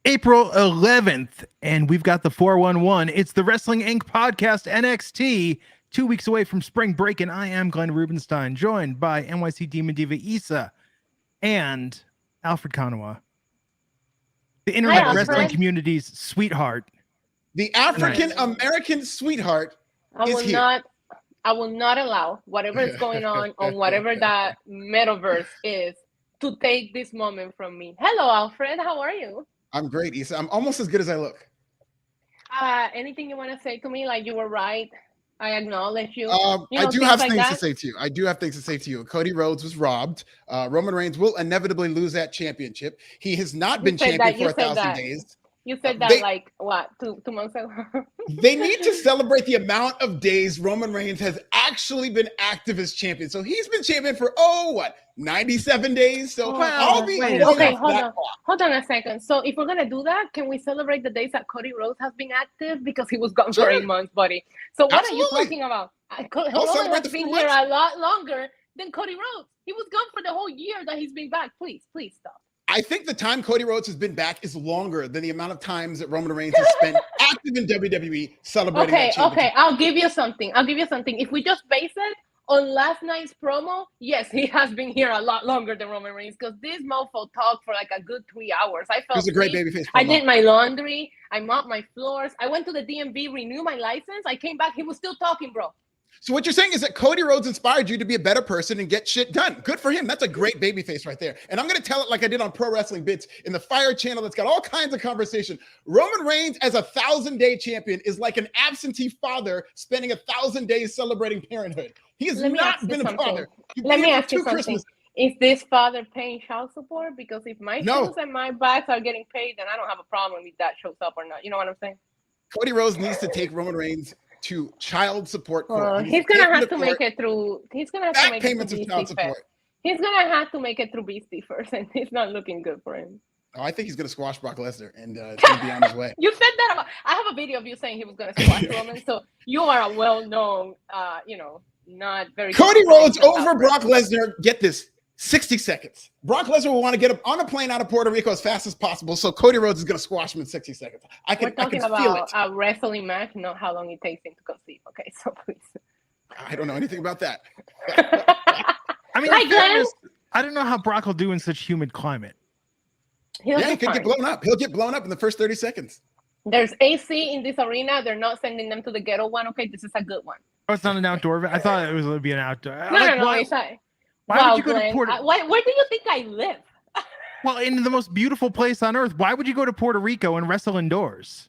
April 11th, and we've got the 411. It's the Wrestling Inc. podcast, NXT, 2 weeks away from spring break, and I am Glenn Rubenstein, joined by NYC Demon Diva Issa and Alfred Konuwa, the internet wrestling community's sweetheart. The African-American sweetheart is here. I will not allow whatever is going on whatever that metaverse is to take this moment from me. Hello, Alfred. How are you? I'm great, Issa. I'm almost as good as I look. Anything you want to say to me? Like, you were right. I acknowledge you. I do have things to say to you. Cody Rhodes was robbed. Roman Reigns will inevitably lose that championship. He has not been champion for 1,000 days. You said that like, what, two months ago? They need to celebrate the amount of days Roman Reigns has actually been active as champion. So he's been champion for, 97 days? So hold on a second. So if we're going to do that, can we celebrate the days that Cody Rhodes has been active? Because he was gone for 8 months, buddy. So what are you talking about? Roman has been here a lot longer than Cody Rhodes. He was gone for the whole year that he's been back. Please stop. I think the time Cody Rhodes has been back is longer than the amount of times that Roman Reigns has spent active in WWE celebrating that championship. Okay, I'll give you something. If we just base it on last night's promo, yes, he has been here a lot longer than Roman Reigns because this mofo talked for like a good 3 hours. I felt it was a great babyface promo. I did my laundry. I mopped my floors. I went to the DMV, renew my license. I came back. He was still talking, bro. So what you're saying is that Cody Rhodes inspired you to be a better person and get shit done. Good for him. That's a great babyface right there. And I'm going to tell it like I did on Pro Wrestling Bits in the Fire channel that's got all kinds of conversation. Roman Reigns as a 1,000-day champion is like an absentee father spending 1,000 days celebrating parenthood. He has not been a father. Let me ask you something. Is this father paying child support? Because if my shoes and my bags are getting paid, then I don't have a problem if that shows up or not. You know what I'm saying? Cody Rhodes needs to take Roman Reigns to child support court. He's gonna have to make it through. He's gonna have to make payments it of child support. He's gonna have to make it through Beastie first, and it's not looking good for him. Oh, I think he's gonna squash Brock Lesnar, and it's gonna be on his way. You said that. I have a video of you saying he was gonna squash Roman, so you are a well-known, not very. Cody Rhodes over Brock Lesnar. Get this. 60 seconds. Brock Lesnar will want to get up on a plane out of Puerto Rico as fast as possible, so Cody Rhodes is going to squash him in 60 seconds. We're talking about a wrestling match, not how long it takes him to conceive. Okay, so please. I don't know anything about that. I mean, I don't know how Brock will do in such humid climate. He could get blown up. He'll get blown up in the first 30 seconds. There's AC in this arena. They're not sending them to the ghetto one. Okay, this is a good one. Oh, it's not an outdoor event? I thought it was going to be an outdoor. No, it's not. Why would you go to Puerto Rico? Where do you think I live? Well, in the most beautiful place on earth. Why would you go to Puerto Rico and wrestle indoors?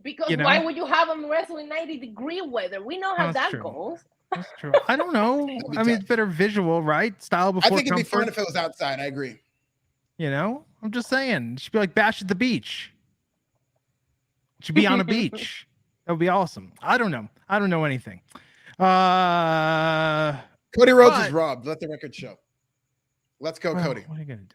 Because why would you have them wrestle in 90-degree weather? We know how that goes. That's true. I don't know. I mean, it's better visual, right? Style before I think it'd be fun if it was outside. I agree. I'm just saying. It should be like Bash at the Beach. It should be on a beach. That would be awesome. I don't know. I don't know anything. Cody Rhodes is robbed. Let the record show. Let's go, Cody. What are you going to do?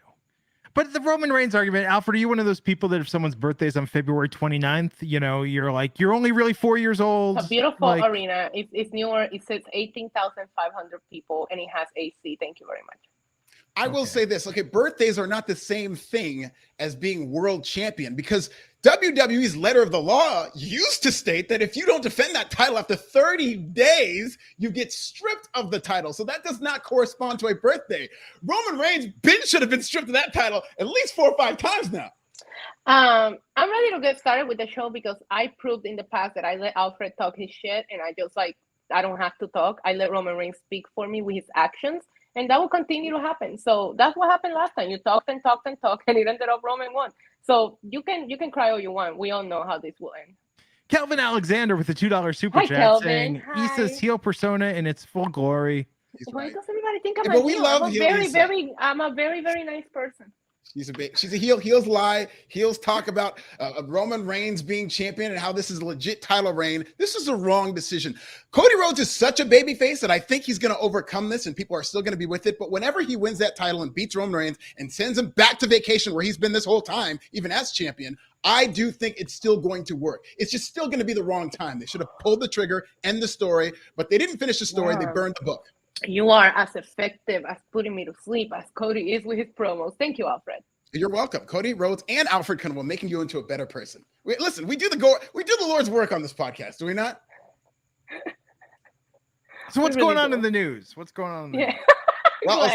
But the Roman Reigns argument, Alfred, are you one of those people that if someone's birthday is on February 29th, you're like, you're only really 4 years old? A beautiful arena. It's newer. It says 18,500 people, and it has AC. Thank you very much. I will say this. Okay, birthdays are not the same thing as being world champion because WWE's letter of the law used to state that if you don't defend that title after 30 days, you get stripped of the title. So that does not correspond to a birthday. Roman Reigns should have been stripped of that title at least 4 or 5 times now. I'm ready to get started with the show because I proved in the past that I let Alfred talk his shit and I don't have to talk. I let Roman Reigns speak for me with his actions. And that will continue to happen. So that's what happened last time. You talked and talked and talked, and it ended up Roman won. So you can cry all you want. We all know how this will end. Kelvin Alexander with the $2 super chat saying Issa's heel persona in its full glory. Why does everybody think I'm I'm a very, very nice person. She's a heel. Heels lie. Heels talk about Roman Reigns being champion and how this is a legit title reign. This is a wrong decision. Cody Rhodes is such a babyface that I think he's going to overcome this and people are still going to be with it. But whenever he wins that title and beats Roman Reigns and sends him back to vacation where he's been this whole time, even as champion, I do think it's still going to work. It's just still going to be the wrong time. They should have pulled the trigger, end the story, but they didn't finish the story. They burned the book. You are as effective as putting me to sleep as Cody is with his promos. Thank you, Alfred. You're welcome. Cody Rhodes and Alfred Konuwa making you into a better person. Listen, we do the Lord's work on this podcast, do we not? So what's going on in the news? What's going on in the news? Well,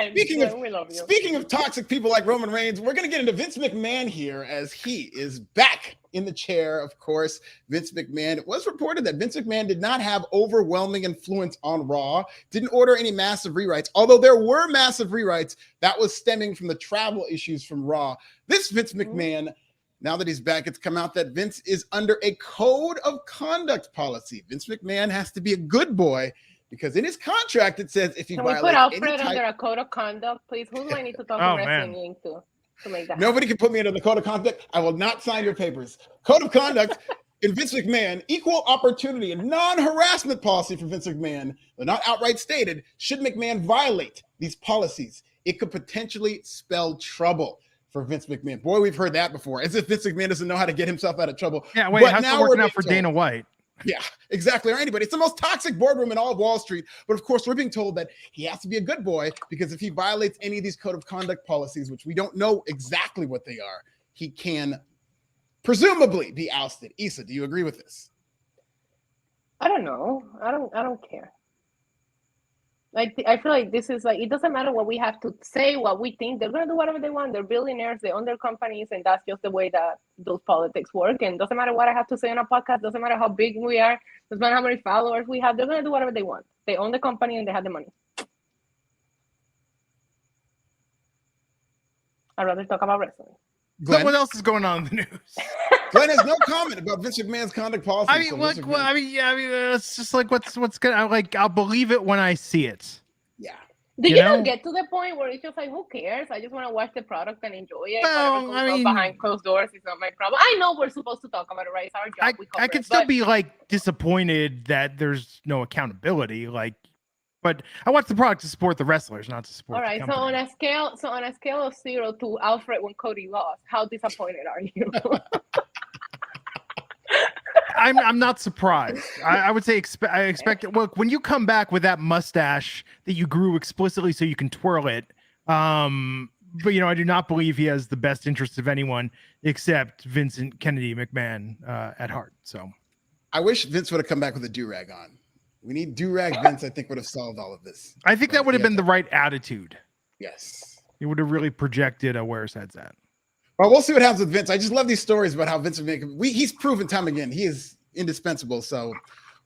speaking of toxic people like Roman Reigns, we're going to get into Vince McMahon here as he is back in the chair, of course. Vince McMahon, it was reported that Vince McMahon did not have overwhelming influence on Raw, didn't order any massive rewrites, although there were massive rewrites that was stemming from the travel issues from Raw. This Vince McMahon, now that he's back, it's come out that Vince is under a code of conduct policy. Vince McMahon has to be a good boy, because in his contract, it says if he violates put Alfred under a code of conduct, please? Who do I need to talk to wrestling to make that Nobody can put me under the code of conduct. I will not sign your papers. Code of conduct in Vince McMahon, equal opportunity and non-harassment policy for Vince McMahon, though not outright stated. Should McMahon violate these policies, it could potentially spell trouble for Vince McMahon. Boy, we've heard that before. As if Vince McMahon doesn't know how to get himself out of trouble. Yeah, wait, how's it working out for Dana White? Yeah, exactly. Or anybody. It's the most toxic boardroom in all of Wall Street. But of course, we're being told that he has to be a good boy, because if he violates any of these code of conduct policies, which we don't know exactly what they are, he can presumably be ousted. Issa, do you agree with this? I don't know. I don't care. I feel like this is like, it doesn't matter what we have to say, what we think. They're gonna do whatever they want. They're billionaires, they own their companies, and that's just the way that those politics work. And doesn't matter what I have to say on a podcast, doesn't matter how big we are, doesn't matter how many followers we have, they're gonna do whatever they want. They own the company and they have the money. I'd rather talk about wrestling. Glenn? So what else is going on in the news? Glenn has no comment about Vince McMahon's conduct policy. I mean, it's just like what's gonna I'll believe it when I see it. Yeah. Do you not get to the point where it's just like, who cares? I just want to watch the product and enjoy it. Well, I mean, behind closed doors, it's not my problem. I know we're supposed to talk about it, right? It's our job. I can still be like disappointed that there's no accountability. Like, but I watch the product to support the wrestlers, not to support. All right. So on a scale of 0 to Alfred when Cody lost, how disappointed are you? I'm not surprised. I would say I expect it. Look, when you come back with that mustache that you grew explicitly so you can twirl it, but I do not believe he has the best interests of anyone except Vincent Kennedy McMahon at heart. So I wish Vince would have come back with a do-rag on. We need do-rag Vince, I think, would have solved all of this. I think that would have been the right attitude. Yes. He would have really projected where his head's at. Well, we'll see what happens with Vince. I just love these stories about how Vince McMahon, he's proven time again, he is indispensable. So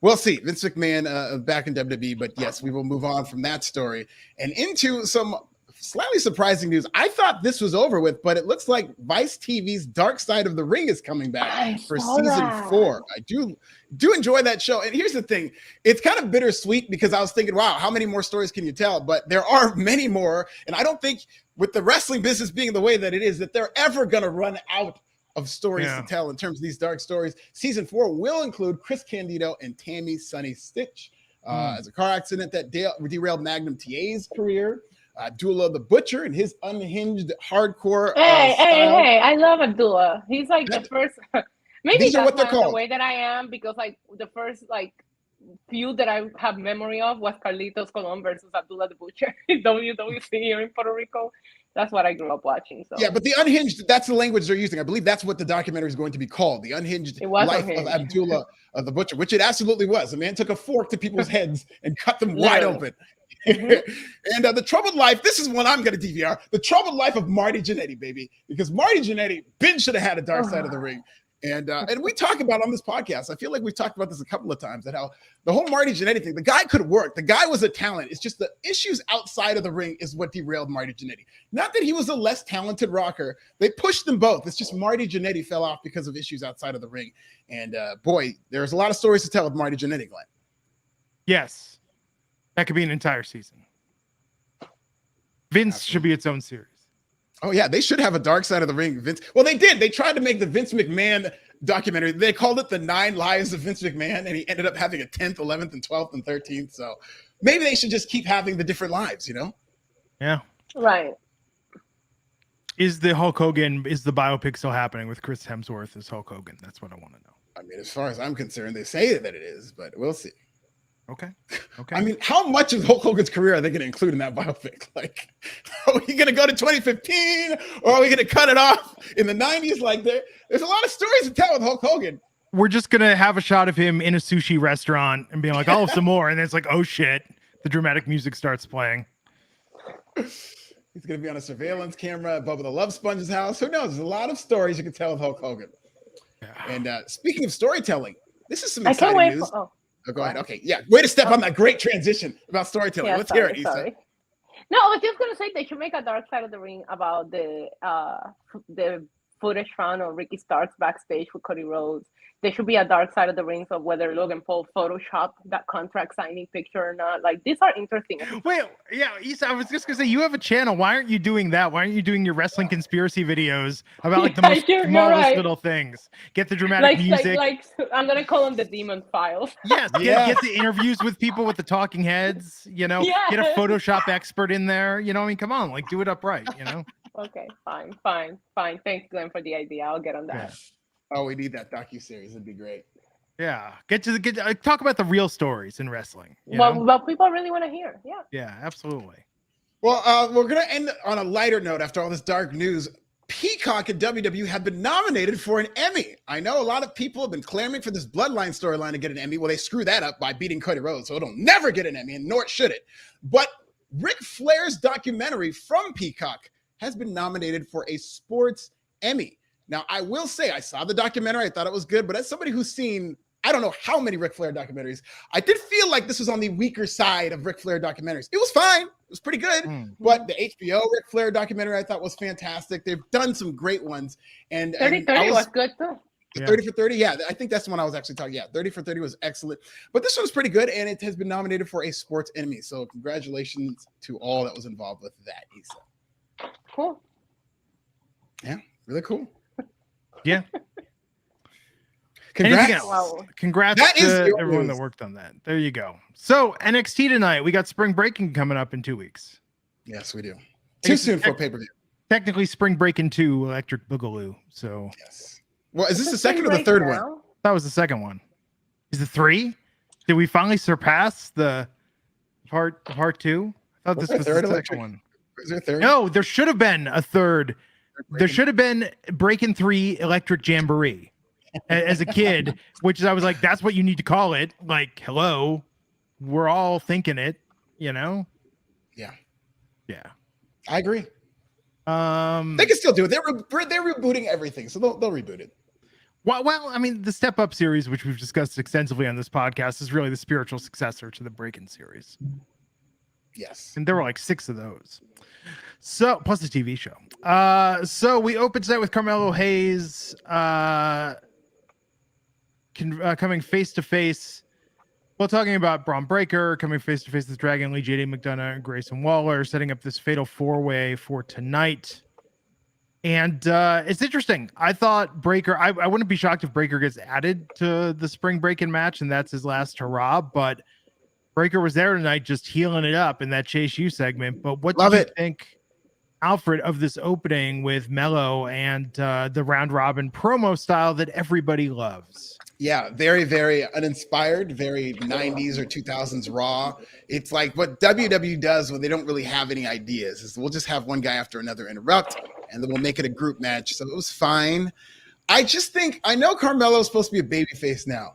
we'll see. Vince McMahon back in WWE, but yes, we will move on from that story and into some slightly surprising news. I thought this was over with, but it looks like Vice TV's Dark Side of the Ring is coming back for season 4. I do enjoy that show. And here's the thing. It's kind of bittersweet because I was thinking, wow, how many more stories can you tell? But there are many more. And I don't think with the wrestling business being the way that it is, that they're ever going to run out of stories to tell in terms of these dark stories. Season 4 will include Chris Candido and Tammy Sunny Stitch as a car accident that derailed Magnum TA's career. Abdullah the Butcher and his unhinged hardcore Hey, I love Abdullah. He's like the first maybe these are what they're called. The way that I am, because like the first feud that I have memory of was Carlitos Colon versus Abdullah the Butcher in WWC here in Puerto Rico. That's what I grew up watching. So yeah, but the unhinged, that's the language they're using. I believe that's what the documentary is going to be called. The Unhinged Life of Abdullah the Butcher, which it absolutely was. The man took a fork to people's heads and cut them wide open. And the Troubled Life, this is one I'm going to DVR. The Troubled Life of Marty Jannetty, baby. Because Marty Jannetty, Ben should have had a Dark Side of the Ring. And we talk about on this podcast, I feel like we've talked about this a couple of times, that how the whole Marty Jannetty thing, the guy could work. The guy was a talent. It's just the issues outside of the ring is what derailed Marty Jannetty. Not that he was a less talented rocker. They pushed them both. It's just Marty Jannetty fell off because of issues outside of the ring. And boy, there's a lot of stories to tell with Marty Jannetty, Glenn. Yes. That could be an entire season. Vince should be its own series. Oh, yeah. They should have a Dark Side of the Ring. Vince. Well, they did. They tried to make the Vince McMahon documentary. They called it The 9 Lives of Vince McMahon, and he ended up having a 10th, 11th, and 12th, and 13th. So maybe they should just keep having the different lives, Yeah. Right. Is the biopic still happening with Chris Hemsworth as Hulk Hogan? That's what I want to know. I mean, as far as I'm concerned, they say that it is, but we'll see. Okay. I mean, how much of Hulk Hogan's career are they going to include in that biopic? Like, are we going to go to 2015 or are we going to cut it off in the 90s? Like, there's a lot of stories to tell with Hulk Hogan. We're just going to have a shot of him in a sushi restaurant and being like, oh, some more. And then it's like, oh, shit. The dramatic music starts playing. He's going to be on a surveillance camera at Bubba the Love Sponge's house. Who knows? There's a lot of stories you can tell with Hulk Hogan. Yeah. And speaking of storytelling, this is some exciting news. Oh, go ahead. Okay. Yeah. Way to step on that great transition about storytelling. Yeah, Let's hear it, Issa. No, I was just going to say they should make a Dark Side of the Ring about the footage found on Ricky Starks backstage with Cody Rhodes. There should be a Dark Side of the Rings of whether Logan Paul photoshopped that contract signing picture or not. Like, these are interesting. Wait, yeah, Issa, I was just gonna say, you have a channel. Why aren't you doing that? Why aren't you doing your wrestling conspiracy videos about like the most smallest little things? Get the dramatic music. Like I'm gonna call them the Demon Files. Yes, get the interviews with people with the talking heads. You know, get a Photoshop expert in there. You know, I mean, come on, like do it upright. You know. Okay, fine. Thanks, Glenn, for the idea. I'll get on that. Yeah. Oh, we need that docuseries. It'd be great. Yeah, talk about the real stories in wrestling. Well, people really want to hear. Yeah. Yeah, absolutely. Well, we're gonna end on a lighter note after all this dark news. Peacock and WWE have been nominated for an Emmy. I know a lot of people have been clamoring for this Bloodline storyline to get an Emmy. Well, they screwed that up by beating Cody Rhodes, so it'll never get an Emmy, and nor should it. But Ric Flair's documentary from Peacock has been nominated for a sports Emmy. Now, I will say I saw the documentary. I thought it was good. But as somebody who's seen, I don't know how many Ric Flair documentaries, I did feel like this was on the weaker side of Ric Flair documentaries. It was fine. It was pretty good. But the HBO Ric Flair documentary I thought was fantastic. They've done some great ones. And 30-30 was good too. 30 for 30. Yeah, I think that's the one I was actually talking. Yeah, 30 for 30 was excellent. But this one was pretty good. And it has been nominated for a sports Emmy. So congratulations to all that was involved with that, Issa. Cool. Yeah, really cool. Yeah. Congrats. Congrats to everyone that worked on that. There you go. So NXT tonight, we got Spring Breaking coming up in 2 weeks. Yes, we do. Too soon for pay-per-view. Technically Spring Breaking 2 Electric Boogaloo. So yes. Well, is this the second or the third one? That was the second one. Is it 3? Did we finally surpass the part 2? I thought this was the second one. Is there a third? No, there should have been a third. There should have been Breaking 3 Electric Jamboree as a kid, which is, I was like, that's what you need to call it. Like, hello, we're all thinking it, you know? Yeah. Yeah. I agree. They can still do it. They're rebooting everything, so they'll reboot it. Well, I mean, the Step Up series, which we've discussed extensively on this podcast, is really the spiritual successor to the Breaking series. Yes. And there were like 6 of those. So, plus the TV show. So we opened tonight with Carmelo Hayes coming face to face. Well, talking about Braun Breaker coming face to face with Dragon Lee, JD McDonough, and Grayson Waller, setting up this fatal 4-way for tonight. And it's interesting. I thought Breaker, I wouldn't be shocked if Breaker gets added to the Spring Breaking match and that's his last hurrah, but Breaker was there tonight just healing it up in that Chase U segment. But what do you think, Alfred, of this opening with Mello and the round robin promo style that everybody loves? Yeah, very, very uninspired, very 90s or 2000s Raw. It's like what WWE does when they don't really have any ideas is we'll just have one guy after another interrupt, and then we'll make it a group match. So it was fine. I just think, I know Carmelo's supposed to be a babyface now.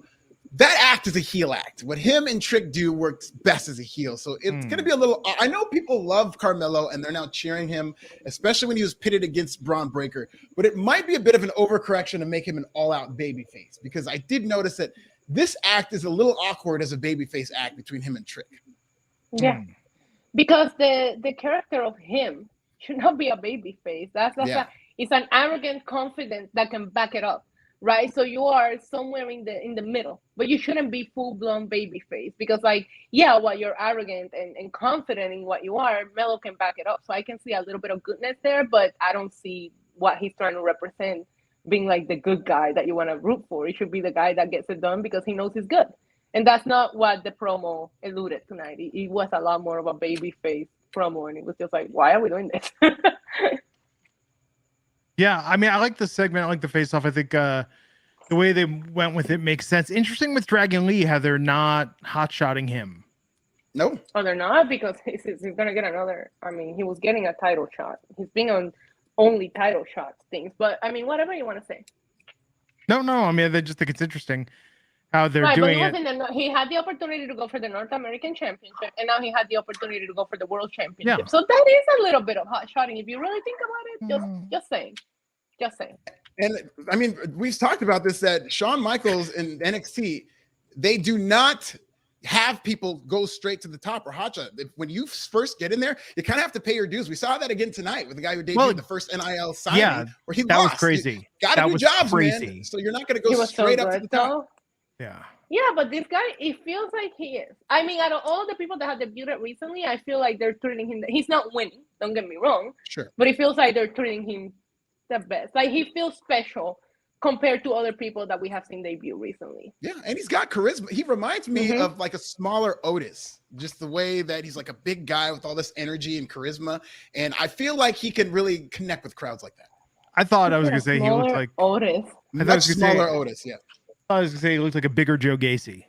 That act is a heel act. What him and Trick do works best as a heel. So it's going to be a little, I know people love Carmelo and they're now cheering him, especially when he was pitted against Braun Breaker, but it might be a bit of an overcorrection to make him an all-out babyface, because I did notice that this act is a little awkward as a babyface act between him and Trick. Yeah, because the character of him should not be a babyface. It's an arrogant confidence that can back it up. Right, so you are somewhere in the middle, but you shouldn't be full-blown babyface, because while you're arrogant and confident in what you are, Melo can back it up. So I can see a little bit of goodness there, but I don't see what he's trying to represent being like the good guy that you want to root for. He should be the guy that gets it done because he knows he's good, and that's not what the promo alluded tonight. It was a lot more of a babyface promo, and it was just like, why are we doing this? Yeah, I mean, I like the segment. I like the face-off. I think The way they went with it makes sense. Interesting with Dragon Lee, how they're not hot-shotting him. No. Oh, they're not, because he's gonna get another. I mean, he was getting a title shot. He's being on only title shots things. But I mean, whatever you want to say. No. I mean, I just think it's interesting how they're Right, doing but it. he had the opportunity to go for the North American Championship, and now he had the opportunity to go for the World Championship. Yeah. So that is a little bit of hot shotting if you really think about it. Just saying. And I mean, we've talked about this, that Shawn Michaels in NXT, they do not have people go straight to the top or hotshot. When you first get in there, you kind of have to pay your dues. We saw that again tonight with the guy who debuted the first NIL signing, where he that lost. was crazy. Got to do jobs, crazy. man. So you're not going to go straight up to the top. Yeah. Yeah, but this guy, it feels like he is. I mean, out of all the people that have debuted recently, I feel like they're treating him. He's not winning. Don't get me wrong. Sure. But it feels like they're treating him the best. Like, he feels special compared to other people that we have seen debut recently. Yeah, and he's got charisma. He reminds me of like a smaller Otis, just the way that he's like a big guy with all this energy and charisma. And I feel like he can really connect with crowds like that. I thought I was going to say he looked like Otis. Much smaller Otis, yeah. I was going to say he looked like a bigger Joe Gacy.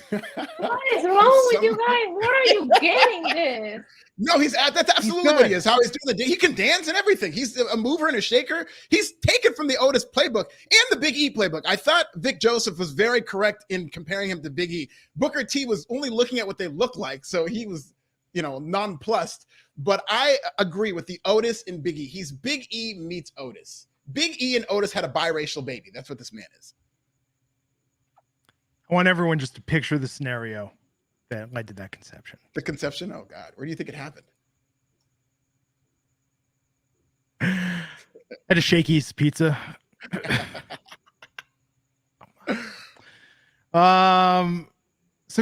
What is wrong with you guys? Where are you getting this? No, that's absolutely what he is. How he's doing he can dance and everything. He's a mover and a shaker. He's taken from the Otis playbook and the Big E playbook. I thought Vic Joseph was very correct in comparing him to Big E. Booker T was only looking at what they look like, so he was, nonplussed. But I agree with the Otis and Big E. He's Big E meets Otis. Big E and Otis had a biracial baby. That's what this man is. I want everyone just to picture the scenario that led to that conception. The conception? Oh, God. Where do you think it happened? At a Shakey's Pizza. So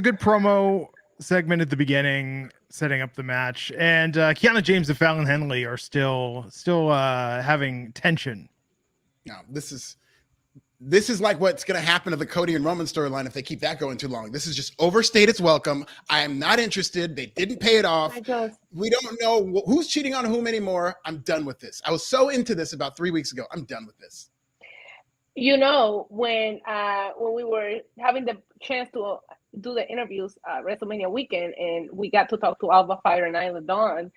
good promo segment at the beginning, setting up the match. And Kiana James and Fallon Henley are still having tension. No, this is like what's going to happen to the Cody and Roman storyline if they keep that going too long. This is just overstayed its welcome. I am not interested. They didn't pay it off. We don't know who's cheating on whom anymore. I'm done with this. I was so into this about 3 weeks ago. I'm done with this. When we were having the chance to do the interviews WrestleMania weekend, and we got to talk to Alba Fire and Isla Dawn,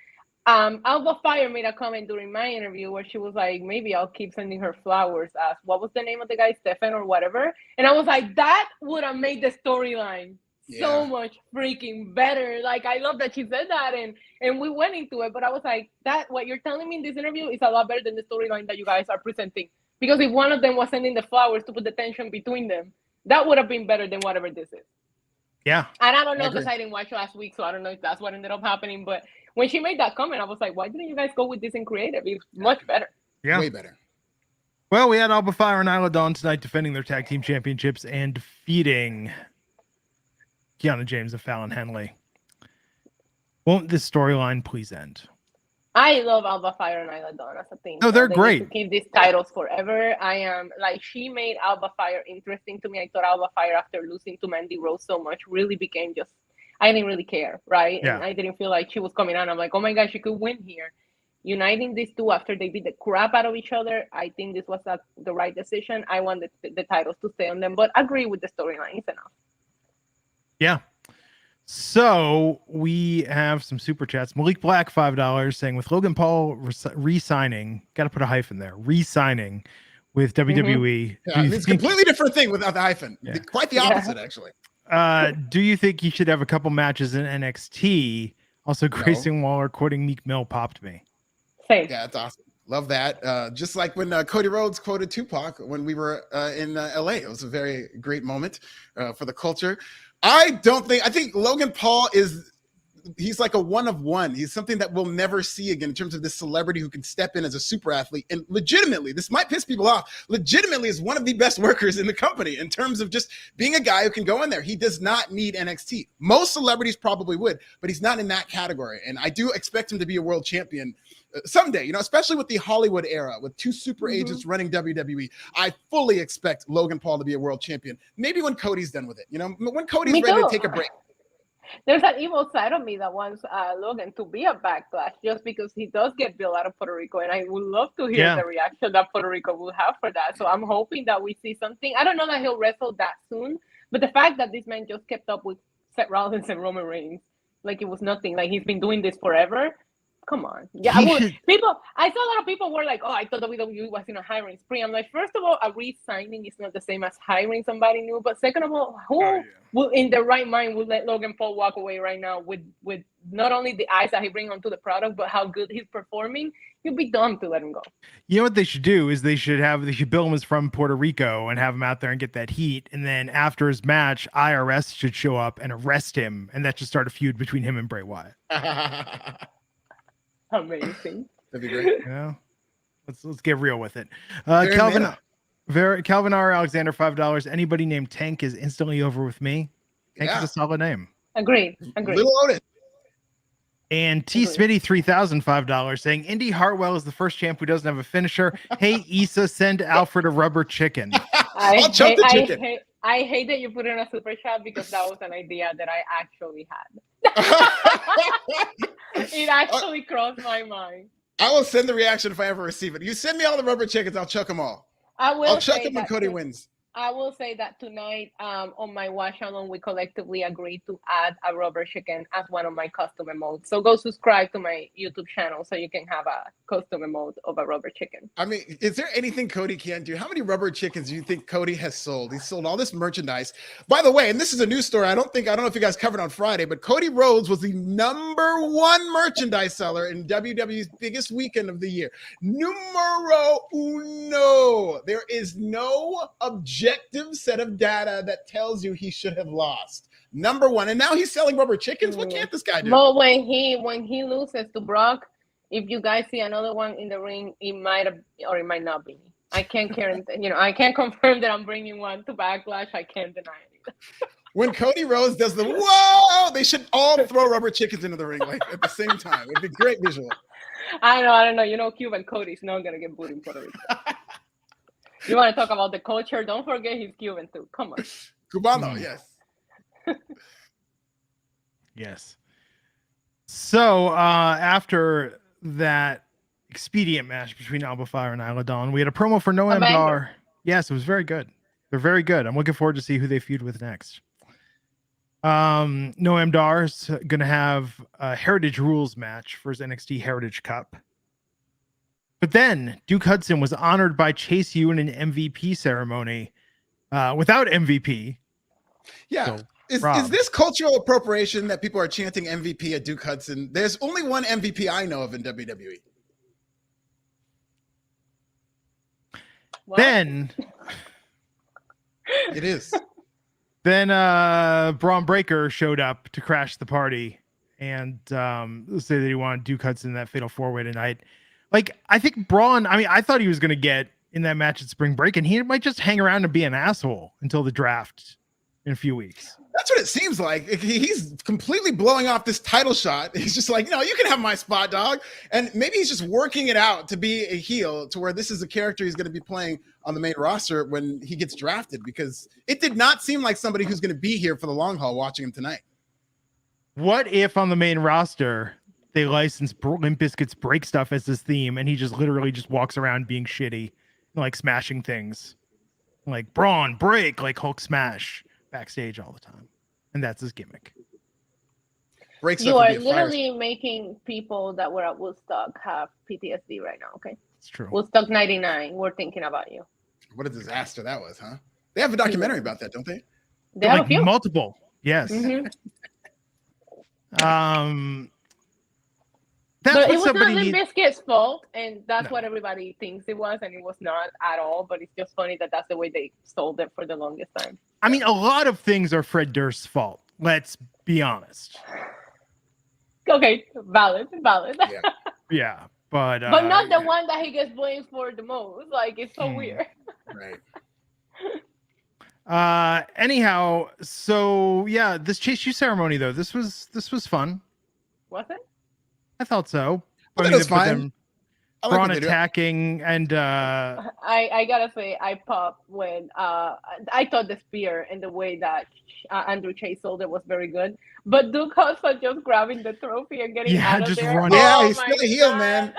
Alba Fire made a comment during my interview where she was like, maybe I'll keep sending her flowers as, what was the name of the guy, Stefan or whatever? And I was like, that would have made the storyline so much freaking better. Like, I love that she said that, and we went into it, but I was like, what you're telling me in this interview is a lot better than the storyline that you guys are presenting. Because if one of them was sending the flowers to put the tension between them, that would have been better than whatever this is. Yeah. And I don't know, because I didn't watch last week, so I don't know if that's what ended up happening, but when she made that comment, I was like, why didn't you guys go with this in creative? It's much better. Yeah. Way better. Well, we had Alba Fire and Isla Dawn tonight defending their tag team championships and defeating Kiana James and Fallon Henley. Won't this storyline please end? I love Alba Fire and Isla Dawn as a thing. No, they're great. To keep these titles forever. I am she made Alba Fire interesting to me. I thought Alba Fire, after losing to Mandy Rose so much, really became just, I didn't really care, right? Yeah. And I didn't feel like she was coming out. I'm like, oh my God, she could win here. Uniting these two after they beat the crap out of each other, I think this was the right decision. I want the titles to stay on them, but agree with the storyline. It's enough. Yeah. So we have some super chats. Malik Black, $5, saying, with Logan Paul re-signing, got to put a hyphen there, re-signing with WWE. Yeah, it's a completely different thing without the hyphen. Yeah. Quite the opposite, actually. Do you think he should have a couple matches in NXT? Also, Grayson Waller quoting Meek Mill popped me. Same. Yeah, that's awesome. Love that. Just like when Cody Rhodes quoted Tupac when we were in LA. It was a very great moment for the culture. I think Logan Paul he's like a one of one. He's something that we'll never see again in terms of this celebrity who can step in as a super athlete. And legitimately, this might piss people off, legitimately is one of the best workers in the company in terms of just being a guy who can go in there. He does not need NXT. Most celebrities probably would, but he's not in that category. And I do expect him to be a world champion someday, especially with the Hollywood era, with two super agents running WWE. I fully expect Logan Paul to be a world champion. Maybe when Cody's done with it, when Cody's ready to take a break. There's an evil side of me that wants Logan to be a Backlash just because he does get billed out of Puerto Rico, and I would love to hear the reaction that Puerto Rico will have for that. So I'm hoping that we see something. I don't know that he'll wrestle that soon, but the fact that this man just kept up with Seth Rollins and Roman Reigns like it was nothing, like he's been doing this forever. Come on. Yeah, I saw a lot of people were like, oh, I thought WWE was in a hiring spree. I'm like, first of all, a re-signing is not the same as hiring somebody new. But second of all, who will, in their right mind, would let Logan Paul walk away right now with not only the eyes that he brings onto the product, but how good he's performing? You'd be dumb to let him go. You know what they should do is they should bill him as from Puerto Rico and have him out there and get that heat. And then after his match, IRS should show up and arrest him. And that should start a feud between him and Bray Wyatt. Amazing. That'd be great. Yeah. Let's get real with it. Calvin R. Alexander, $5. Anybody named Tank is instantly over with me. Tank is a solid name. Agreed. Little Otis. And T. Smitty, $3,005, saying Indy Hartwell is the first champ who doesn't have a finisher. Hey, Issa, send Alfred a rubber chicken. I'll chop the chicken. I hate that you put in a super chat because that was an idea that I actually had. It actually crossed my mind. I will send the reaction if I ever receive it. You send me all the rubber chickens, I'll chuck them all. I'll chuck them when Cody wins. I will say that tonight on my watch along, we collectively agreed to add a rubber chicken as one of my custom emotes. So go subscribe to my YouTube channel so you can have a custom emote of a rubber chicken. I mean, is there anything Cody can't do? How many rubber chickens do you think Cody has sold? He's sold all this merchandise. By the way, and this is a news story. I don't know if you guys covered on Friday, but Cody Rhodes was the #1 merchandise seller in WWE's biggest weekend of the year. Numero uno. There is no objective set of data that tells you he should have lost. #1, and now he's selling rubber chickens. What can't this guy do? Well, when he loses to Brock, if you guys see another one in the ring, it might have or it might not be. I can't I can't confirm that I'm bringing one to Backlash. I can't deny it. When Cody Rhodes does the whoa, they should all throw rubber chickens into the ring like at the same time. It'd be great visual. I don't know. Cuban Cody's not gonna get booed in Puerto Rico. You want to talk about the culture? Don't forget he's Cuban too. Come on. Cubano, yes. Yes. So after that expedient match between Alba Fire and Isla Dawn, we had a promo for Noam Dar. Yes, it was very good. They're very good. I'm looking forward to see who they feud with next. Noam Dar's going to have a Heritage Rules match for his NXT Heritage Cup. But then Duke Hudson was honored by Chase U in an MVP ceremony without MVP. Yeah. So, is this cultural appropriation that people are chanting MVP at Duke Hudson? There's only one MVP I know of in WWE. What? Then it is. Then Braun Breaker showed up to crash the party and say that he wanted Duke Hudson in that fatal 4-way tonight. Like, I think Braun, I thought he was going to get in that match at Spring Break, and he might just hang around and be an asshole until the draft in a few weeks. That's what it seems like. He's completely blowing off this title shot. He's just like, no, you can have my spot, dog. And maybe he's just working it out to be a heel to where this is a character he's going to be playing on the main roster when he gets drafted, because it did not seem like somebody who's going to be here for the long haul watching him tonight. What if on the main roster they license Limp Bizkit's Break Stuff as his theme, and he just literally just walks around being shitty, like smashing things, like Braun Break, like Hulk smash backstage all the time, and that's his gimmick. You are literally making people that were at Woodstock have PTSD right now. Okay, it's true. Woodstock '99. We're thinking about you. What a disaster that was, huh? They have a documentary about that, don't they? They have a few. Multiple. Yes. Mm-hmm. But it was not Limp Bizkit's fault, and that's what everybody thinks it was, and it was not at all. But it's just funny that that's the way they sold it for the longest time. A lot of things are Fred Durst's fault. Let's be honest. Okay, valid. Yeah, but not the one that he gets blamed for the most. Like, it's so weird. Right. Anyhow, so yeah, this Chase U ceremony though, this was fun. Was it? I thought so. It was fine. I like Braun what they do. attacking and I gotta say, I popped when I thought the spear and the way that Andrew Chase sold it was very good. But Duke Hudson just grabbing the trophy and getting Yeah, out of just there. running. Yeah, Oh he's my still a heel, God. man.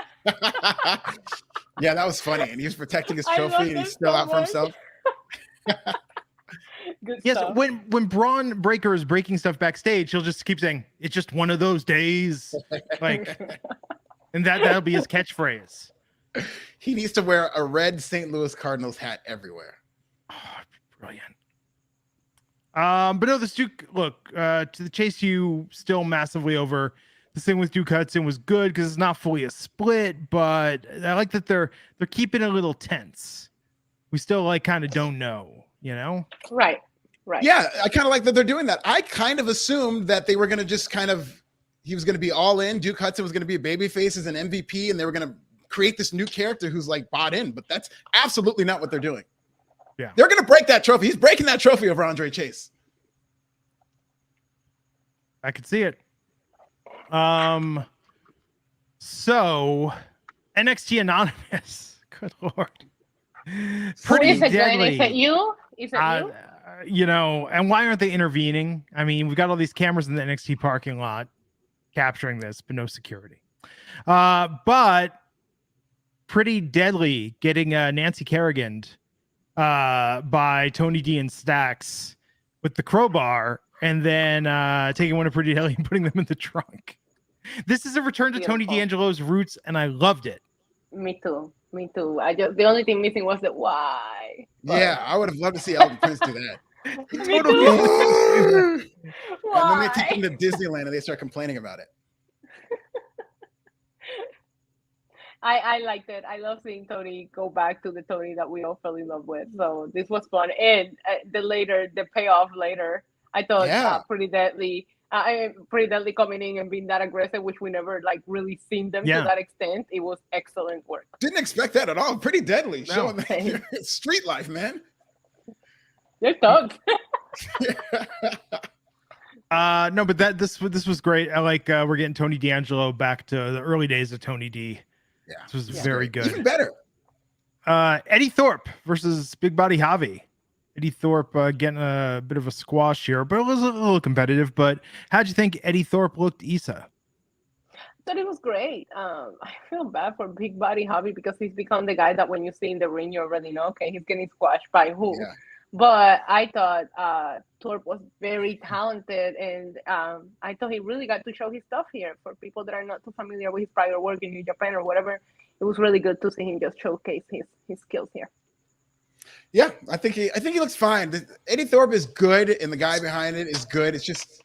Yeah, that was funny. And he was protecting his I trophy love and he's this still so out for much. himself. Good yes, stuff. when Braun Breaker is breaking stuff backstage, he'll just keep saying, "It's just one of those days," like, and that'll be his catchphrase. He needs to wear a red St. Louis Cardinals hat everywhere. Oh, brilliant. But no, this Duke look to the Chase you still massively over. This thing with Duke Hudson was good because it's not fully a split, but I like that they're keeping it a little tense. We still like kind of don't know, you know? Right. Yeah, I kind of like that they're doing that. I kind of assumed that they were going to just he was going to be all in. Duke Hudson was going to be a babyface as an MVP, and they were going to create this new character who's like bought in, but that's absolutely not what they're doing. Yeah. They're going to break that trophy. He's breaking that trophy over Andre Chase. I could see it. So NXT Anonymous. Good Lord. Pretty Who is it, deadly. Is it you? Is it you? You know, and why aren't they intervening? I mean, we've got all these cameras in the NXT parking lot capturing this, but no security. But Pretty Deadly getting Nancy Kerrigan by Tony D and Stacks with the crowbar, and then taking one of Pretty Deadly and putting them in the trunk. This is a return to Tony D'Angelo's roots, and I loved it. Me too. The only thing missing was the why. Yeah, I would have loved to see Elton Prince do that. Why? And then they take him to Disneyland and they start complaining about it. I liked it. I love seeing Tony go back to the Tony that we all fell in love with. So this was fun. And the payoff later, I thought Pretty Deadly coming in and being that aggressive, which we never like really seen them to that extent. It was excellent work. Didn't expect that at all. Pretty Deadly. No. Showing street life, man. They're thugs. No, but this was great. I like we're getting Tony D'Angelo back to the early days of Tony D. Yeah, this was very good. Even better. Eddie Thorpe versus Big Body Javi. Eddie Thorpe getting a bit of a squash here, but it was a little competitive. But how'd you think Eddie Thorpe looked, Issa? I thought it was great. I feel bad for Big Body Javi because he's become the guy that when you see in the ring, you already know, okay, he's getting squashed by who. Yeah. But I thought Thorpe was very talented, and I thought he really got to show his stuff here. For people that are not too familiar with his prior work in New Japan or whatever, it was really good to see him just showcase his skills here. Yeah, I think he looks fine. Eddie Thorpe is good, and the guy behind it is good. It's just,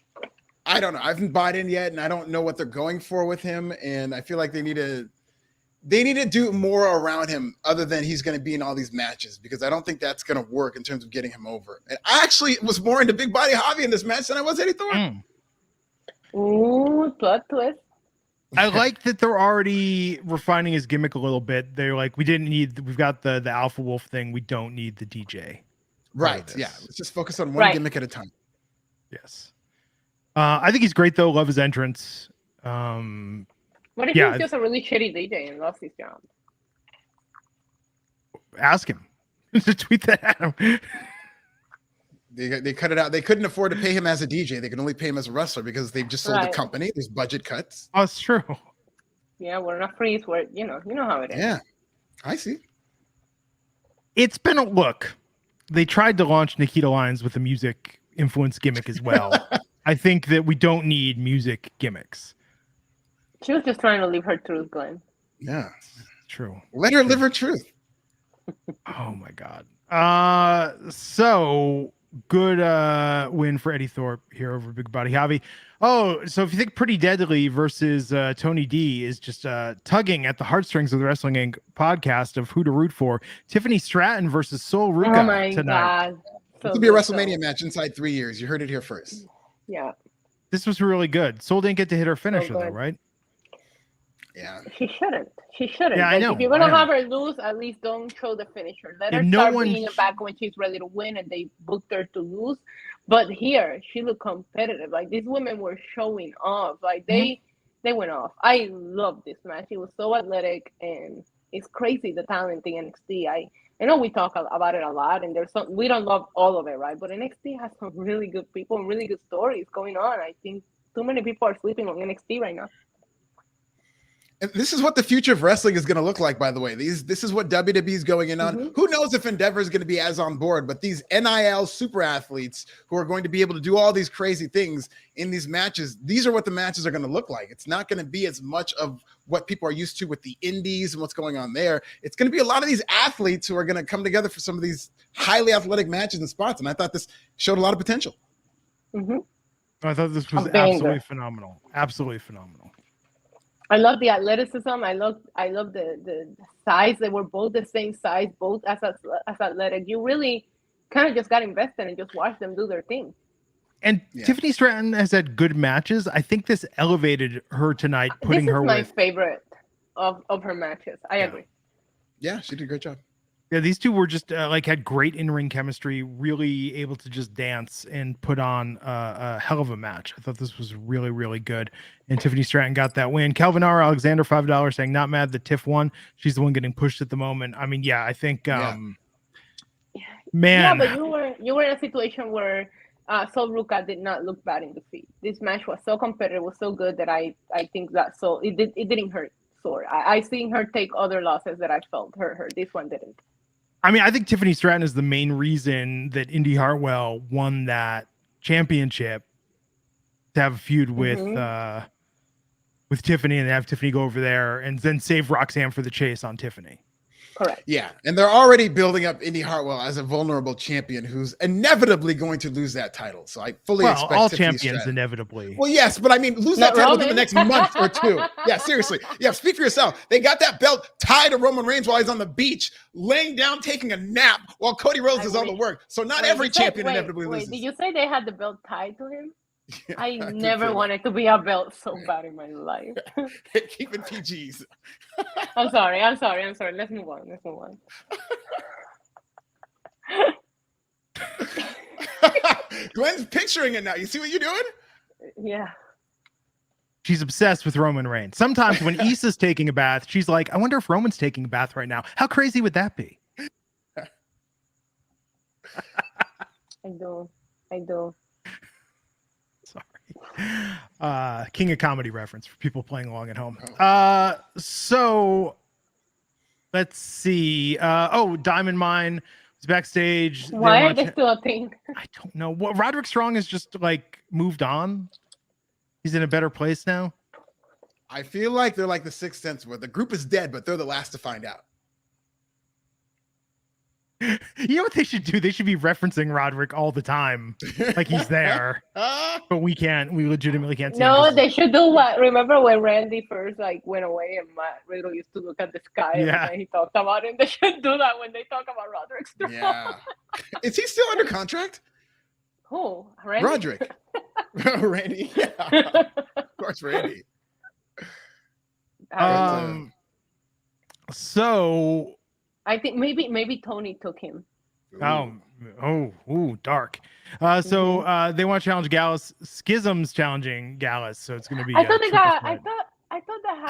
I don't know. I haven't bought in yet, and I don't know what they're going for with him. And I feel like they need to do more around him other than he's going to be in all these matches, because I don't think that's going to work in terms of getting him over. And I actually was more into Big Body Javi in this match than I was Eddie Thorpe. Ooh, plot twist. I like that they're already refining his gimmick a little bit. They're like, we've got the Alpha Wolf thing. We don't need the DJ. Right. Yeah. Let's just focus on one gimmick at a time. Yes. I think he's great though. Love his entrance. What if he's just a really shitty DJ and lost his job? Ask him to tweet that at him. They cut it out. They couldn't afford to pay him as a DJ. They could only pay him as a wrestler because they've just sold the company. There's budget cuts. Oh, it's true. Yeah, we're in a freeze where you know how it is. Yeah, I see. It's been a look. They tried to launch Nikita Lyons with a music influence gimmick as well. I think that we don't need music gimmicks. She was just trying to live her truth, Glenn. Yeah, true. Let her live her truth. Oh my God. So good win for Eddie Thorpe here over Big Body Javi. Oh, so if you think Pretty Deadly versus Tony D is just tugging at the heartstrings of the Wrestling Inc. podcast of who to root for, Tiffany Stratton versus Soul Ruca tonight. God. It could be a WrestleMania match inside 3 years. You heard it here first. Yeah. This was really good. Soul didn't get to hit her finisher though, right? Yeah. She shouldn't. Yeah, I know. If you're gonna have her lose, at least don't show the finisher. Let her start bringing it back when she's ready to win, and they booked her to lose. But here, she looked competitive. Like these women were showing off. Like they they went off. I loved this match. It was so athletic, and it's crazy the talent in NXT. I know we talk about it a lot, and we don't love all of it, right? But NXT has some really good people and really good stories going on. I think too many people are sleeping on NXT right now. And this is what the future of wrestling is going to look like, by the way. This is what WWE is going in on. Mm-hmm. Who knows if Endeavor is going to be as on board, but these NIL super athletes who are going to be able to do all these crazy things in these matches, these are what the matches are going to look like. It's not going to be as much of what people are used to with the indies and what's going on there. It's going to be a lot of these athletes who are going to come together for some of these highly athletic matches and spots. And I thought this showed a lot of potential. Mm-hmm. I thought this was absolutely phenomenal. Absolutely phenomenal. I love the athleticism. I love the size. They were both the same size, both as athletic. You really kind of just got invested and just watched them do their thing. And Tiffany Stratton has had good matches. I think this elevated her tonight, putting her with my favorite of her matches. I agree. Yeah, she did a great job. Yeah, these two were just had great in-ring chemistry, really able to just dance and put on a hell of a match. I thought this was really, really good. And Tiffany Stratton got that win. Calvin R. Alexander, $5 saying, not mad that Tiff won. She's the one getting pushed at the moment. I mean, yeah, I think, man. Yeah, but you were in a situation where Ruca did not look bad in defeat. This match was so competitive, was so good that I think that it didn't hurt sore. I seen her take other losses that I felt hurt her. This one didn't. I mean, I think Tiffany Stratton is the main reason that Indy Hartwell won that championship, to have a feud with Tiffany and have Tiffany go over there and then save Roxanne for the chase on Tiffany. Correct. Yeah, and they're already building up Indy Hartwell as a vulnerable champion who's inevitably going to lose that title. So I fully expect all Tiffany champions Stratton. Inevitably. Well, yes, but I mean, lose that title within the next month or two. Yeah, seriously. Yeah, speak for yourself. They got that belt tied to Roman Reigns while he's on the beach, laying down, taking a nap while Cody Rhodes does all the work. So not every champion inevitably loses. Did you say they had the belt tied to him? Yeah, I never wanted to be a belt so bad in my life. Keep it PGs. I'm sorry. Let's move on. Glenn's picturing it now. You see what you're doing? Yeah. She's obsessed with Roman Reigns. Sometimes when Issa's taking a bath, she's like, I wonder if Roman's taking a bath right now. How crazy would that be? I do. Sorry. King of Comedy reference for people playing along at home. So let's see. Diamond Mine was backstage. Why are they still a thing? I don't know. Roderick Strong has just moved on. He's in a better place now. I feel like they're like the Sixth Sense, where the group is dead, but they're the last to find out. You know what they should do? They should be referencing Roderick all the time, like he's there. But we can't. We legitimately can't see No, him. they should do what? Remember when Randy first went away and Matt Riddle used to look at the sky and he talked about it? They should do that when they talk about Roderick Strong. Yeah. Is he still under contract? Who? Randy? Roderick. Randy. Yeah. Of course, Randy. So I think maybe Tony took him. Dark. So they want to challenge Gallus. Schism's challenging Gallus, so it's going to be. I thought that half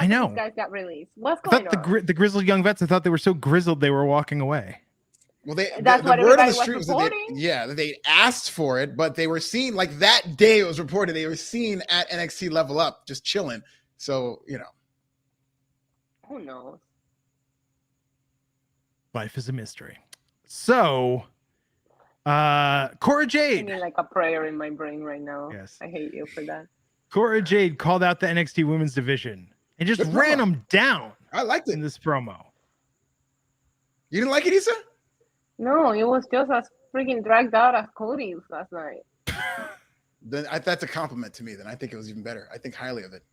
of these guys got released. What's going on? The grizzled young vets. I thought they were so grizzled they were walking away. Well, that's the what word on the everybody street was reporting. That they asked for it, but they were seen that day. It was reported they were seen at NXT Level Up, just chilling. So who knows? Life is a mystery. So, Cora Jade. I need like a prayer in my brain right now. Yes. I hate you for that. Cora Jade called out the NXT Women's Division and just ran them down. I liked it in this promo. You didn't like it, Issa? No, it was just as freaking dragged out as Cody's last night. Then that's a compliment to me. Then I think it was even better. I think highly of it.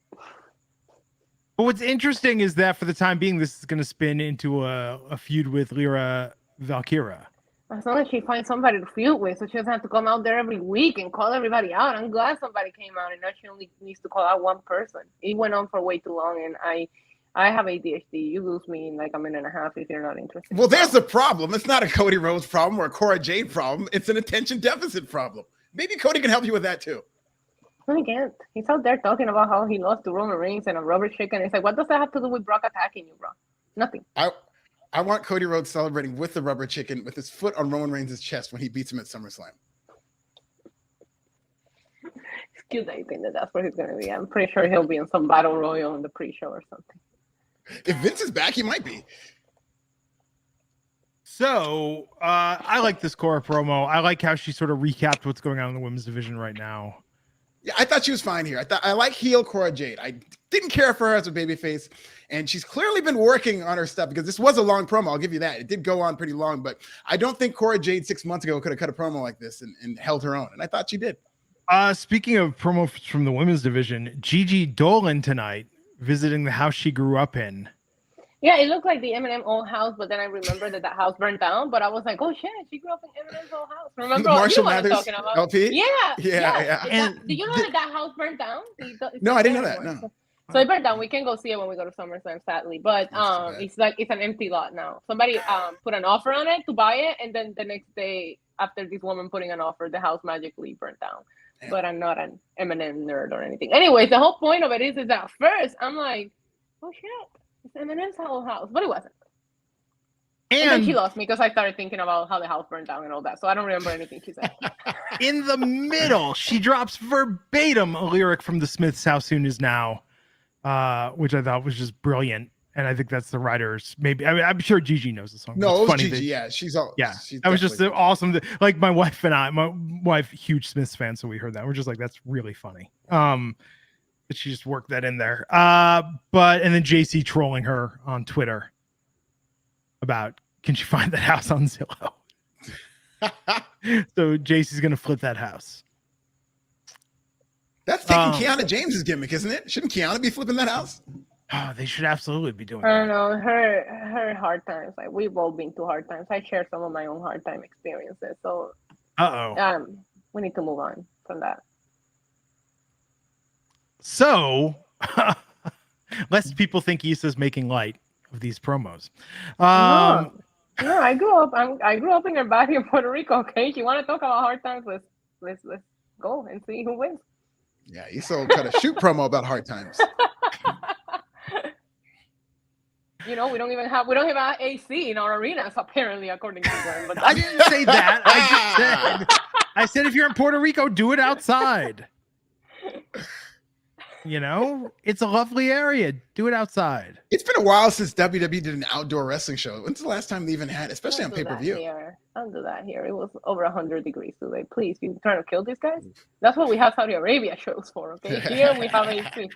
But what's interesting is that for the time being, this is going to spin into a feud with Lyra Valkyria. As long as she finds somebody to feud with, so she doesn't have to come out there every week and call everybody out. I'm glad somebody came out, and now she only needs to call out one person. It went on for way too long, and I have ADHD. You lose me in like a minute and a half if you're not interested. Well, there's the problem. It's not a Cody Rhodes problem or a Cora Jade problem. It's an attention deficit problem. Maybe Cody can help you with that too. I can't. He's out there talking about how he lost to Roman Reigns and a rubber chicken. It's like, what does that have to do with Brock attacking you, bro? Nothing. I want Cody Rhodes celebrating with the rubber chicken with his foot on Roman Reigns' chest when he beats him at SummerSlam. It's cute that you think that that's where he's going to be. I'm pretty sure he'll be in some battle royal in the pre-show or something. If Vince is back, he might be. So I like this Cora promo. I like how she sort of recapped what's going on in the women's division right now. Yeah, I thought she was fine here. I like heel Cora Jade. I didn't care for her as a babyface, and she's clearly been working on her stuff because this was a long promo. I'll give you that. It did go on pretty long, but I don't think Cora Jade 6 months ago could have cut a promo like this and held her own, and I thought she did. Speaking of promos from the women's division, Gigi Dolan tonight visiting the house she grew up in. Yeah, it looked like the Eminem old house, but then I remembered that house burned down. But I was like, oh shit, she grew up in Eminem's old house. Remember Marshall what I'm Mathers talking about? LP? Yeah. And do you know that house burned down? No, I didn't know that. No. So it burned down. We can go see it when we go to SummerSlam, sadly. But it's an empty lot now. Somebody put an offer on it to buy it, and then the next day, after this woman putting an offer, the house magically burned down. Damn. But I'm not an Eminem nerd or anything. Anyways, the whole point of it is that first I'm like, oh shit. It's Eminem's whole house, but it wasn't. And then she lost me because I started thinking about how the house burned down and all that. So I don't remember anything she said. In the middle, she drops verbatim a lyric from the Smiths' How Soon Is Now, which I thought was just brilliant. And I think that's the writers. Maybe I'm sure Gigi knows the song. No, it was Gigi. She's all. Yeah, she's that was just awesome. Like my wife and I, my wife, huge Smiths fan, so we heard that. We're just like, that's really funny. But she just worked that in there. And then JC trolling her on Twitter about, can she find that house on Zillow? So JC's gonna flip that house. That's taking Kiana James's gimmick, isn't it? Shouldn't Kiana be flipping that house? Oh, they should absolutely be doing I don't that. know, her hard times. Like we've all been through hard times. I share some of my own hard time experiences. So we need to move on from that. So, lest people think Issa's making light of these promos. No, I grew up in a barrio in Puerto Rico. Okay, if you want to talk about hard times, let's go and see who wins. Yeah, Issa cut a shoot promo about hard times. We don't even have AC in our arenas, apparently, according to them. But I didn't say that. I said if you're in Puerto Rico, do it outside. It's a lovely area. Do it outside. It's been a while since WWE did an outdoor wrestling show. When's the last time they even had, especially on pay-per-view? Don't do that here. It was over 100 degrees today. Please, you trying to kill these guys? That's what we have Saudi Arabia shows for, okay? Here we have AC.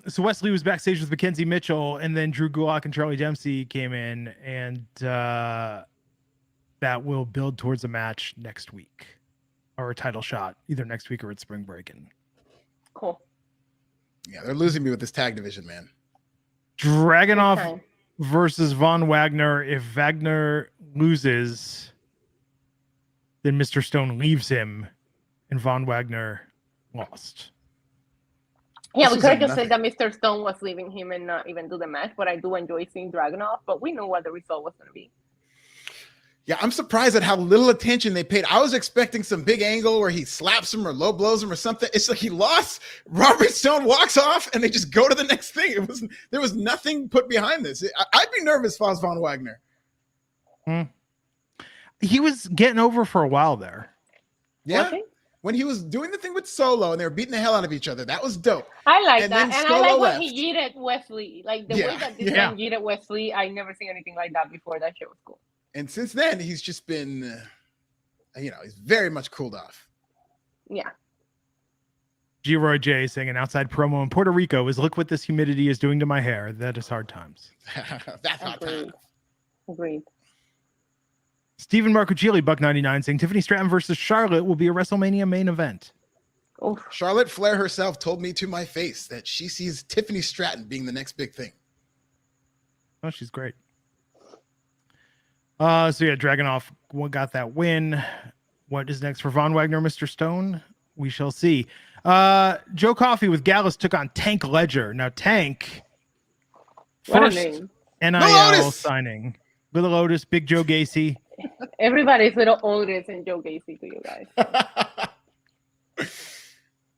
So Wesley was backstage with Mackenzie Mitchell, and then Drew Gulak and Charlie Dempsey came in, and that will build towards a match next week, or a title shot either next week or at Spring Breakin'. Cool. Yeah, they're losing me with this tag division, man. Dragunov versus Von Wagner. If Wagner loses, then Mr. Stone leaves him, and Von Wagner lost. Yeah, we could have just said that Mr. Stone was leaving him and not even do the match, but I do enjoy seeing Dragunov, but we knew what the result was going to be. Yeah, I'm surprised at how little attention they paid. I was expecting some big angle where he slaps him or low blows him or something. It's like he lost. Robert Stone walks off and they just go to the next thing. There was nothing put behind this. I'd be nervous if I was Von Wagner. He was getting over for a while there. Yeah. Okay. When he was doing the thing with Solo and they were beating the hell out of each other, that was dope. I like that. And I like when he yeeted Wesley. Like the way that this man yeeted Wesley, I never seen anything like that before. That shit was cool. And since then, he's just been, he's very much cooled off. Yeah. G-Roy J saying an outside promo in Puerto Rico is, look what this humidity is doing to my hair. That is hard times. That's hard times. Agreed. Stephen Marcuccioli, Buck99, saying Tiffany Stratton versus Charlotte will be a WrestleMania main event. Oof. Charlotte Flair herself told me to my face that she sees Tiffany Stratton being the next big thing. Oh, she's great. Dragunov got that win. What is next for Von Wagner, Mr. Stone? We shall see. Joe Coffey with Gallus took on Tank Ledger. Now, Tank, first NIL signing. Little Otis, Big Joe Gacy. Everybody's Little Otis and Joe Gacy to you guys.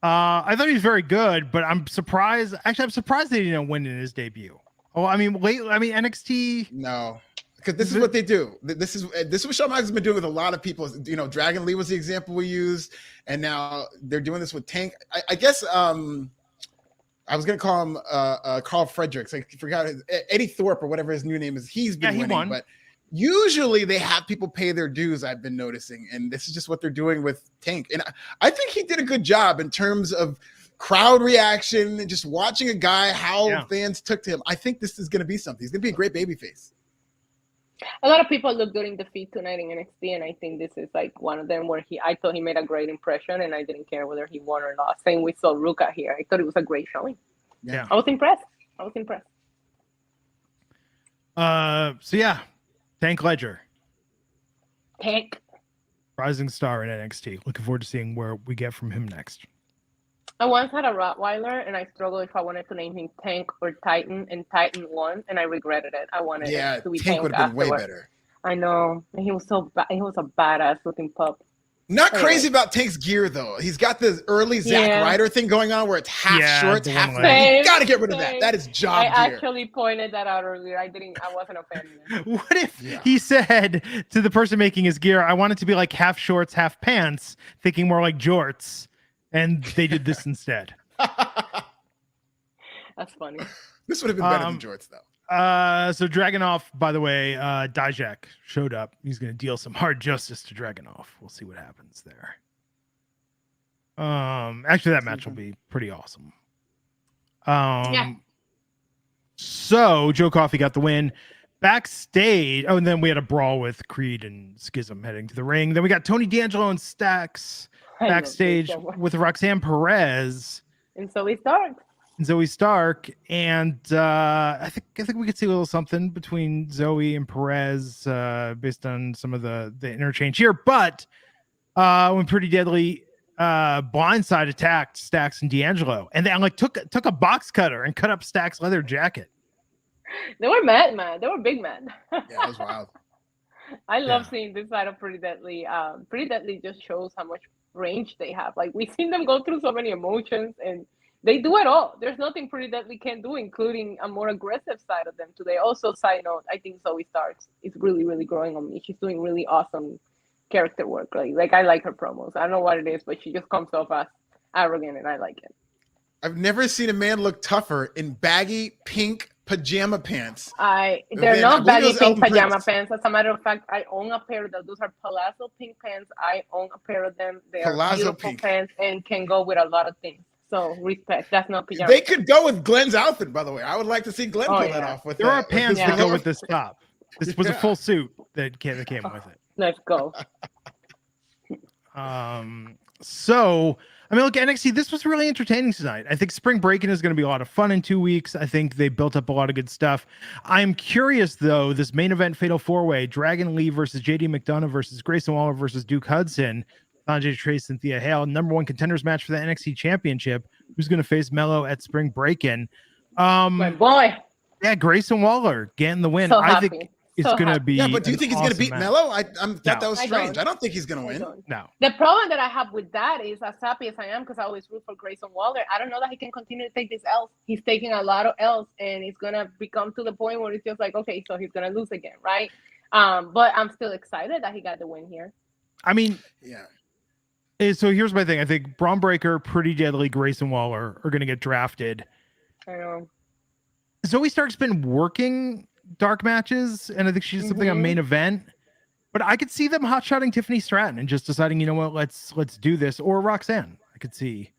I thought he was very good, but I'm surprised. Actually, I'm surprised they didn't win in his debut. Oh, I mean, NXT. No, because this is what they do. This is what Shawn Michaels has been doing with a lot of people. You know, Dragon Lee was the example we used, and now they're doing this with Tank. I guess I was gonna call him Carl Fredericks. I forgot Eddie Thorpe or whatever his new name is. He's been winning, won. But usually they have people pay their dues. I've been noticing, and this is just what they're doing with Tank. And I think he did a good job in terms of crowd reaction and just watching a guy how fans took to him. I think this is going to be something. He's going to be a great babyface. A lot of people look good in defeat tonight in NXT, and I think this is like one of them where I thought he made a great impression, and I didn't care whether he won or not. Same with Ruca here. I thought it was a great showing. Yeah, I was impressed. So yeah, Tank Ledger, rising star in NXT. Looking forward to seeing where we get from him next. I once had a Rottweiler, and I struggled if I wanted to name him Tank or Titan, and Titan won, and I regretted it. I wanted it to be Tank would have been way better. I know. And he was he was a badass looking pup. Not crazy about Tank's gear though. He's got the early Zack Ryder thing going on where it's half shorts, half long. You gotta get rid of that. That is job gear. I actually pointed that out earlier. I wasn't a fan of it. What if he said to the person making his gear, I want it to be like half shorts, half pants, thinking more like jorts, and they did this instead. That's funny. This would have been better than jorts though. So Dragunov, by the way, Dijak showed up. He's going to deal some hard justice to Dragunov. We'll see what happens there. Actually, that match will be pretty awesome. So Joe Coffey got the win. Backstage. Oh, and then we had a brawl with Creed and Schism heading to the ring. Then we got Tony D'Angelo and Stax backstage with Roxanne Perez. And Zoe Stark. And I think we could see a little something between Zoe and Perez based on some of the interchange here. But when Pretty Deadly blindside attacked Stax and D'Angelo, and they took a box cutter and cut up Stax' leather jacket. They were mad, man. They were big mad. Yeah, that was wild. I love seeing this side of Pretty Deadly. Pretty Deadly just shows how much range they have. Like, we've seen them go through so many emotions, and they do it all. There's nothing Pretty Deadly can do, including a more aggressive side of them today. Also, side note, I think Zoe Stark is really, really growing on me. She's doing really awesome character work. Like I like her promos. I don't know what it is, but she just comes off as arrogant, and I like it. I've never seen a man look tougher in baggy pink pajama pants. They're not baggy pink pajama pants. As a matter of fact, I own a pair of those. Those are palazzo pink pants. I own a pair of them. They are beautiful pink pants and can go with a lot of things. So respect. That's not pajama. They could go with Glenn's outfit, by the way. I would like to see Glenn pull that off with. There are pants that go with this top. This was a full suit that came with it. Let's go. So I mean, look, NXT, this was really entertaining tonight. I think Spring Breaking is going to be a lot of fun in 2 weeks. I think they built up a lot of good stuff. I'm curious, though, this main event Fatal 4-Way, Dragon Lee versus JD McDonough versus Grayson Waller versus Duke Hudson, Sanjay Trace, Cynthia Hale, #1 contenders match for the NXT Championship. Who's going to face Mello at Spring Breaking? My boy. Yeah, Grayson Waller getting the win. So I think it's going to be. Yeah, but do you think he's going to beat Mello? I thought that was strange. I don't think he's going to win. No. The problem that I have with that is, as happy as I am, because I always root for Grayson Waller, I don't know that he can continue to take these L's. He's taking a lot of L's, and it's going to become to the point where it's just like, okay, so he's going to lose again, right? But I'm still excited that he got the win here. I mean, yeah. So here's my thing. I think Braun Breaker, Pretty Deadly, Grayson Waller are going to get drafted. I know. Zoe Stark's been working dark matches, and I think she did something on main event. But I could see them hot-shotting Tiffany Stratton and just deciding, you know what, let's do this. Or Roxanne, I could see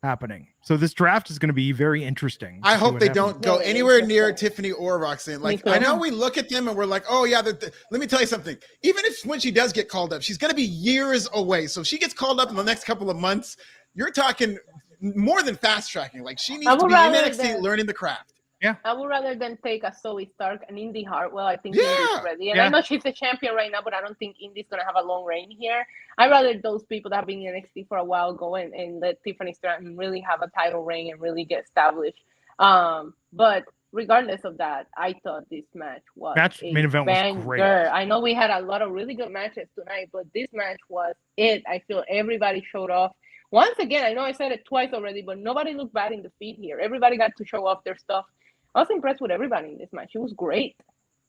happening. So this draft is going to be very interesting. I hope they don't go anywhere near Tiffany or Roxanne. Like, I know we look at them and we're like, oh yeah, let me tell you something. Even if when she does get called up, she's going to be years away. So if she gets called up in the next couple of months, you're talking more than fast tracking. Like, she needs to be in NXT learning the craft. Yeah, I would rather than take a Zoe Stark and Indy Hartwell. I think Indy's ready. And I know she's the champion right now, but I don't think Indy's going to have a long reign here. I'd rather those people that have been in NXT for a while go and let Tiffany Stratton really have a title reign and really get established. But regardless of that, I thought this match was main event was great. I know we had a lot of really good matches tonight, but this match was it. I feel everybody showed off. once again, I know I said it twice already, but nobody looked bad in defeat here. Everybody got to show off their stuff. I was impressed with everybody in this match. It was great.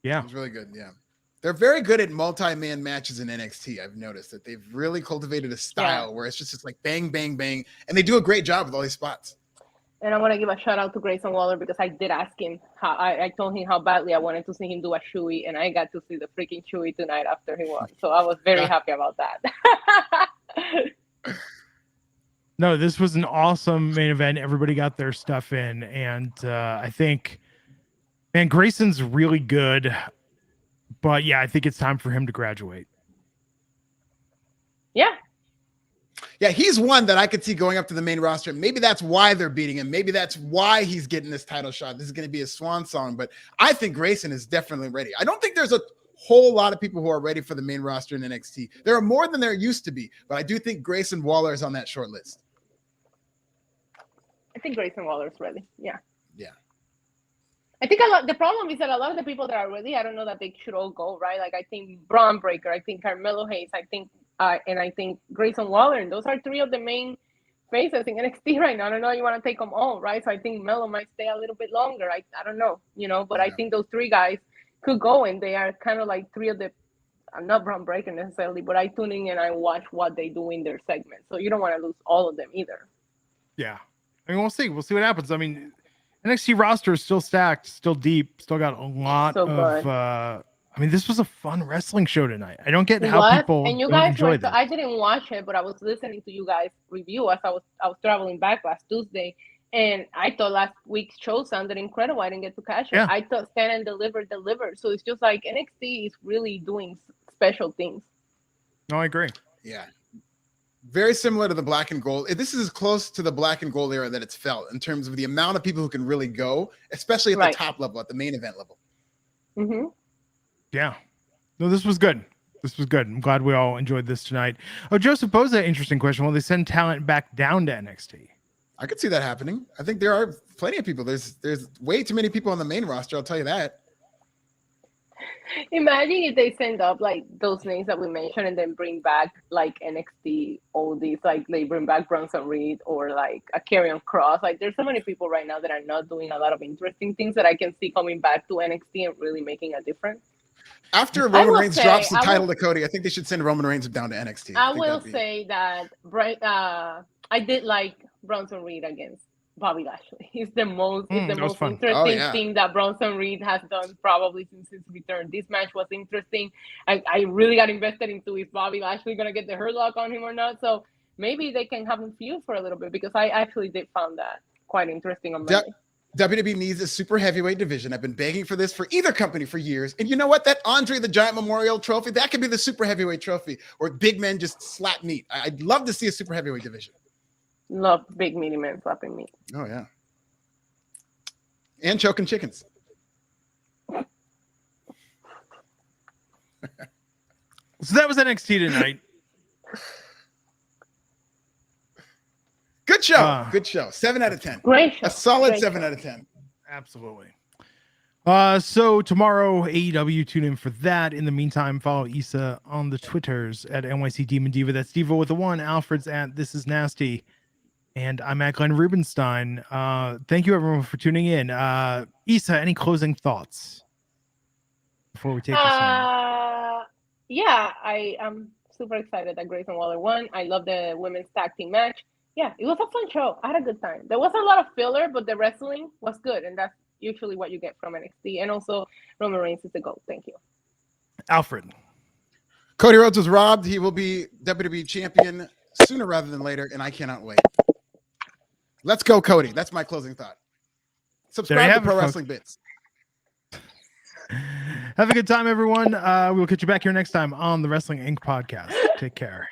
Yeah. It was really good. Yeah. They're very good at multi-man matches in NXT. I've noticed that they've really cultivated a style where it's just like bang, bang, bang. And they do a great job with all these spots. And I want to give a shout out to Grayson Waller because I did ask him how I told him how badly I wanted to see him do a shoey, and I got to see the freaking shoey tonight after he won. So I was very happy about that. No, this was an awesome main event. Everybody got their stuff in, and I think, man, Grayson's really good. But yeah, I think it's time for him to graduate. Yeah. Yeah, he's one that I could see going up to the main roster. Maybe that's why they're beating him. Maybe that's why he's getting this title shot. This is going to be a swan song. But I think Grayson is definitely ready. I don't think there's a whole lot of people who are ready for the main roster in NXT. There are more than there used to be. But I do think Grayson Waller is on that short list. I think Grayson Waller is ready. Yeah. Yeah. I think the problem is that a lot of the people that are ready, I don't know that they should all go, right? Like I think Braun Breaker, I think Carmelo Hayes, and I think Grayson Waller, and those are three of the main faces in NXT right now. I don't know you want to take them all, right? So I think Melo might stay a little bit longer. I don't know, but I think those three guys could go, and they are kind of like three of the. I'm not Braun Breaker necessarily, but I tune in and I watch what they do in their segments. So you don't want to lose all of them either. Yeah, I mean we'll see. We'll see what happens. I mean, NXT roster is still stacked, still deep, still got a lot of. I mean, this was a fun wrestling show tonight. I don't get how people and you don't guys enjoy this. I didn't watch it, but I was listening to you guys review as I was traveling back last Tuesday, and I thought last week's show sounded incredible. I didn't get to catch it. I thought Stand and Deliver delivered. So it's just like NXT is really doing special things. No, I agree. Yeah. Very similar to the black and gold. This is as close to the black and gold era that it's felt in terms of the amount of people who can really go, especially at the top level, at the main event level. Mm-hmm. Yeah. No, this was good. This was good. I'm glad we all enjoyed this tonight. Oh, Joseph posed that interesting question. Will they send talent back down to NXT? I could see that happening. I think there are plenty of people. There's way too many people on the main roster. I'll tell you that. Imagine if they send up like those names that we mentioned and then bring back like NXT oldies, like they bring back Bronson Reed or like a Karrion Kross. Like there's so many people right now that are not doing a lot of interesting things that I can see coming back to NXT and really making a difference. After Roman Reigns drops the title to Cody, I think they should send Roman Reigns down to NXT. I will say that I did like Bronson Reed against Bobby Lashley. He's the most interesting thing that Bronson Reed has done probably since his return. This match was interesting. I really got invested into is Bobby Lashley going to get the Hurt Lock on him or not. So maybe they can have him feud for a little bit because I actually did found that quite interesting on Monday. WWE needs a super heavyweight division. I've been begging for this for either company for years. And you know what? That Andre the Giant Memorial Trophy, that could be the super heavyweight trophy where big men just slap meat. I'd love to see a super heavyweight division. Love big meaty men slapping meat. Oh, yeah. And choking chickens. So that was NXT tonight. Good show. Good show. 7 out of 10. Great show. A solid 7 out of 10. Absolutely. So tomorrow, AEW, tune in for that. In the meantime, follow Issa on the Twitters at NYC Demon Diva. That's Diva with a 1. Alfred's at This Is Nasty. And I'm at Glenn Rubenstein. Thank you, everyone, for tuning in. Issa, any closing thoughts before we take this on? Yeah, I am super excited that Grayson Waller won. I love the women's tag team match. Yeah, it was a fun show. I had a good time. There was a lot of filler, but the wrestling was good, and that's usually what you get from NXT. And also, Roman Reigns is the GOAT. Thank you. Alfred. Cody Rhodes was robbed. He will be WWE champion sooner rather than later, and I cannot wait. Let's go, Cody. That's my closing thought. Subscribe to Pro Wrestling Bits. Have a good time, everyone. We will catch you back here next time on the Wrestling Inc. podcast. Take care.